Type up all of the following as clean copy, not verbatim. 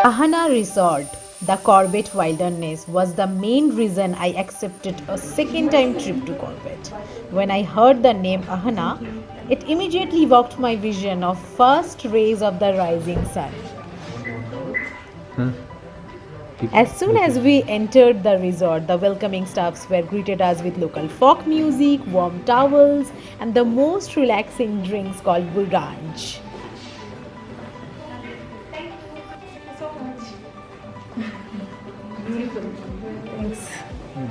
Ahana Resort, the Corbett Wilderness, was the main reason I accepted a second time trip to Corbett. When I heard the name Ahana, it immediately evoked my vision of first rays of the rising sun. As soon as we entered the resort, the welcoming staffs were greeted us with local folk music, warm towels, and the most relaxing drinks called Buranj.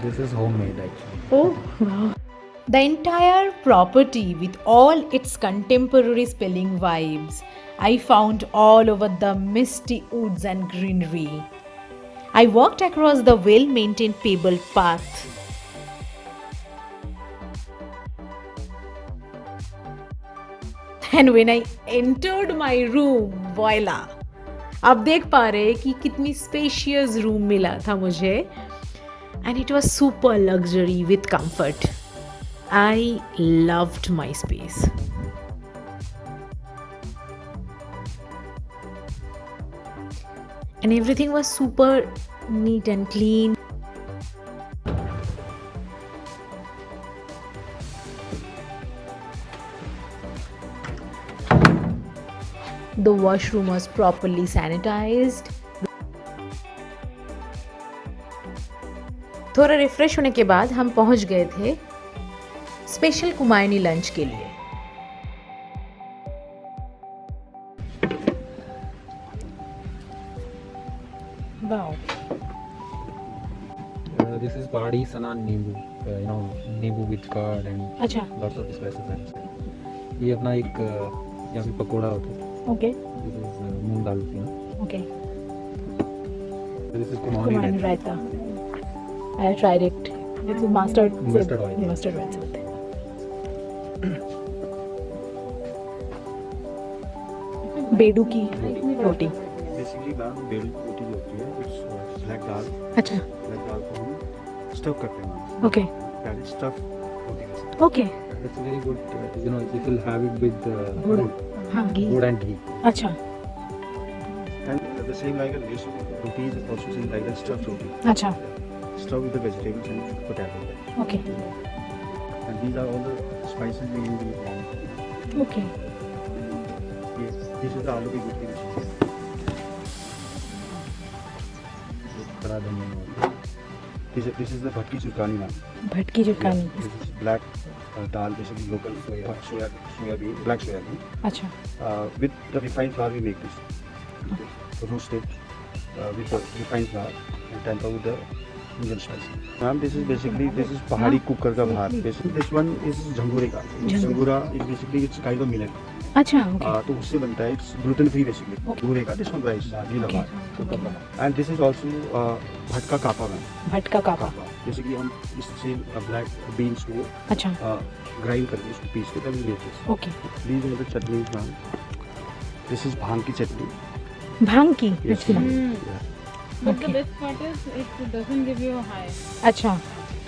This is homemade actually. Oh, wow. The entire property, with all its contemporary spelling vibes, I found all over the misty woods and greenery. I walked across the well maintained pebbled path. And when I entered my room, voila! आप देख पा रहे हैं कि कितनी spacious room मिला था मुझे and it was super luxury with comfort. I loved my space. And everything was super neat and clean. The washroom was properly sanitized. थोड़ा रिफ्रेश होने के बाद हम पहुंच गए थे स्पेशल कुमायूनी लंच के लिए. Wow. This is Pahadi Sanan Nimbu. Nimbu with curd and अच्छा. lots of spices. ये अपना एक यहाँ पे पकोड़ा होता है. Okay. This is moong dal की. Okay. This is Kumaoni Kumaoni raita. Raita. I tried it. It's mustard Mustard oil. Mustard oil से होते हैं. बेडू की रोटी. बेसिकली मैम बेल रोटी जो होती है इट्स ब्लैक दाल अच्छा. को हम स्टफ करते हैं okay. That is stuff roti basically okay. It's very good. You will have it with gur. good, हाँ, घी. good and ghee. अच्छा. And the same like a dish roti is also same like a stuff roti अच्छा. Stuff with the vegetables and potato okay. And these are all the spices we use in the okay. This is the aloo की गुटकी dish खड़ा धनिया. This is the भटकी churkani ma'am bhatki churkani. This is black dal basically local soya bean black soya bean अच्छा. with the refined flour we make this roasted with the refined flour and temper with the Indian spices. Ma'am, this is basically pahadi cooker ka bhat. Basically this one is jhangure ka. Jhangura is basically it's kind of millet. अच्छा. Okay. तो उससे बनता है. It's gluten free basically. जंगूरे का. This one rice. Neela and this is also भटका कापा ma'am. भटका कापा. Basically हम इससे ब्लैक बीन्स को अच्छा. ग्राइंड करके उसको पीस के तभी लेते हैं. Okay. These are the chutneys ma'am. This is भांग की चटनी. भांग की. Yes, अच्छा. yeah. But Okay. the best part is it doesn't give you a high. अच्छा.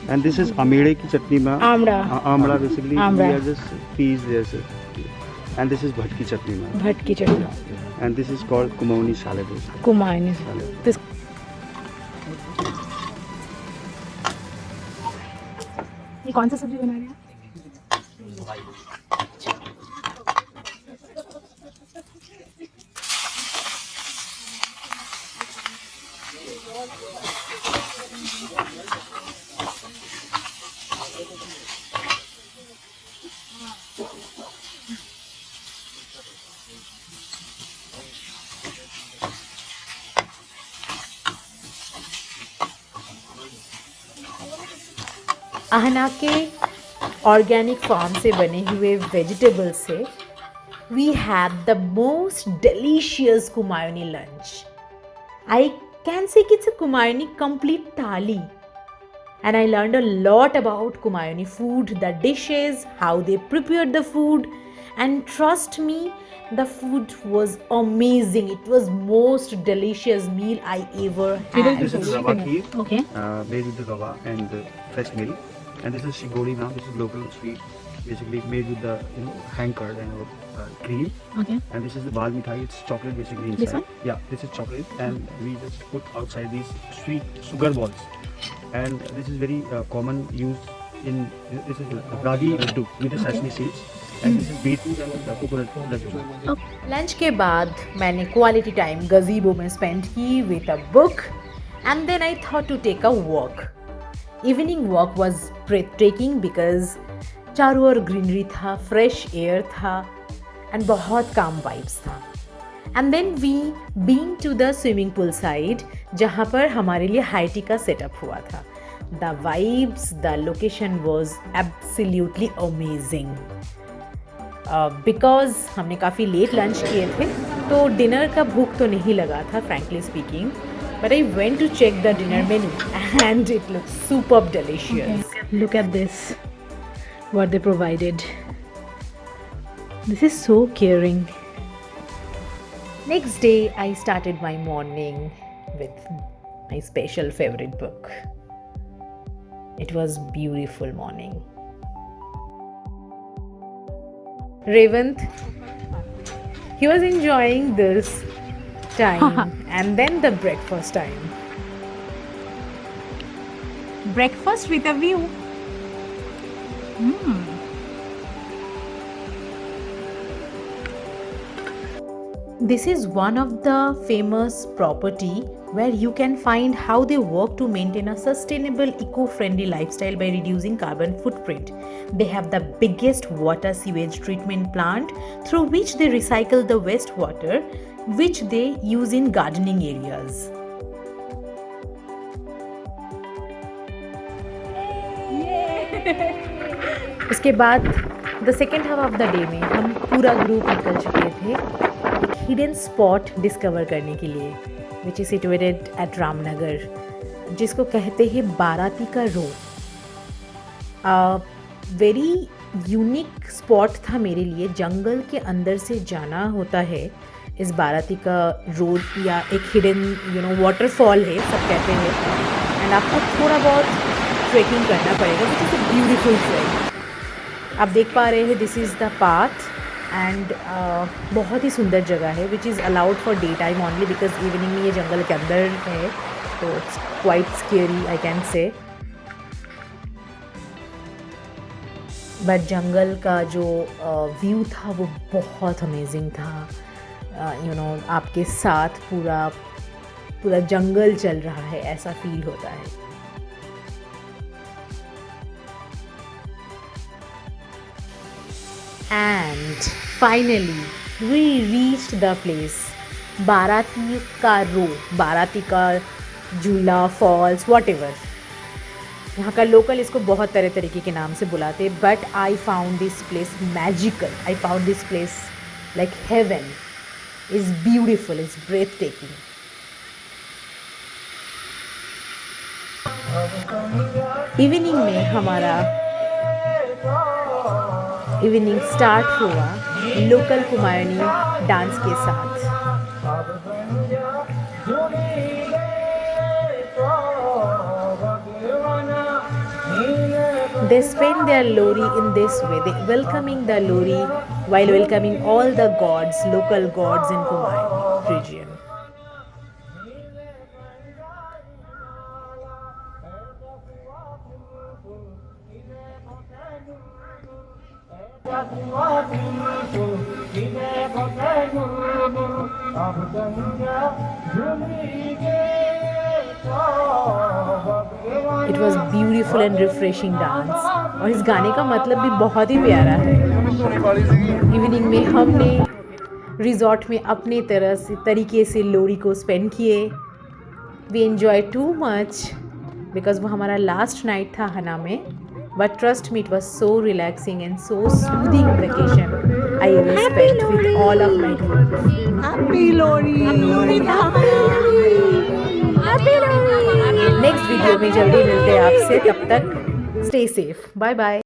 And this is आमेड़े की chutney ma'am. Amda. Amda basically amda. we are just peas there sir. And this is भटकी चटनी ma'am. भटकी चटनी. And this is called Kumaoni salad. Kumaoni. This ये कौन सा सब्जी बना रहे हैं? आहना के ऑर्गेनिक फार्म से बने हुए वेजिटेबल्स से we had the most delicious Kumaoni lunch. I can say कि it's a Kumaoni complete thali. And I learned a lot about Kumayuni food, the dishes, how they prepared the food, and trust me, the food was amazing. It was most delicious meal I ever had. This is rava kheer. Okay. Made with the rava and fresh milk. And this is shigori now. This is local sweet. Basically made with the hang curd and cream, Okay. and this is the bal mithai. It's chocolate basically inside. This one? Yeah, this is chocolate, and we just put outside these sweet sugar balls, and this is very common use in this is ragi laddu with the sesame seeds, and this is beetroot and the coconut laddu. Lunch के बाद मैंने quality time gazebo में spend की with a book and then I thought to take a walk. Evening walk was breathtaking because चारों ओर greenery था, fresh air था and बहुत काम वाइब्स था. And then we been to the swimming pool side जहाँ पर हमारे लिए हाई टी का सेटअप हुआ था. The vibes, the location was absolutely amazing. Because हमने काफ़ी लेट लंच किए थे तो डिनर का भूख तो नहीं लगा था frankly speaking, but I went to check the dinner menu and it looks superb delicious. Look at this, what they provided. This is so caring. Next day I started my morning with my special favorite book. It was beautiful morning. Revant, he was enjoying this time and then the breakfast time. Breakfast with a view. This is one of the famous property where you can find how they work to maintain a sustainable eco-friendly lifestyle by reducing carbon footprint. They have the biggest water sewage treatment plant through which they recycle the wastewater which they use in gardening areas. उसके बाद the second half of the day में हम पूरा group निकल चुके थे एक hidden spot discover करने के लिए which is situated at Ramnagar, जिसको कहते हैं बाराती का रो. वेरी यूनिक स्पॉट था मेरे लिए. जंगल के अंदर से जाना होता है इस बाराती का रोड या एक हिडन वाटरफॉल है सब कहते हैं, एंड आपको थोड़ा बहुत ट्रेकिंग करना पड़ेगा which is a beautiful trek. आप देख पा रहे हैं this is the path and बहुत ही सुंदर जगह है which is allowed for day time only because evening में ये जंगल के अंदर है तो it's quite scary I can say. But जंगल का जो व्यू था वो बहुत अमेजिंग था. आपके साथ पूरा जंगल चल रहा है ऐसा फील होता है. And finally we reached the place, बाराती का रो, बाराती का झूला, फॉल्स, whatever. यहाँ का लोकल इसको बहुत तरह तरीके के नाम से बुलाते, but I found this place magical. I found this place like heaven. Is beautiful, is breathtaking. Evening में हमारा इवनिंग स्टार्ट हुआ लोकल कुमायूनी डांस के साथ. They spend their Lori in this way. They welcoming the Lori while welcoming all the gods, local gods in Kumaon region. It was beautiful and refreshing dance. और इस गाने का मतलब भी बहुत ही प्यारा है. इवनिंग में हमने रिजॉर्ट में अपने तरीके से लोरी को स्पेंड किए. We enjoy too much because वो हमारा लास्ट नाइट था हना में. But trust me, it was so relaxing and so soothing vacation I ever spent with all of my group. Happy Lori! Happy Lori! Next video में जल्दी मिलते हैं आपसे. तब तक stay safe. Bye bye.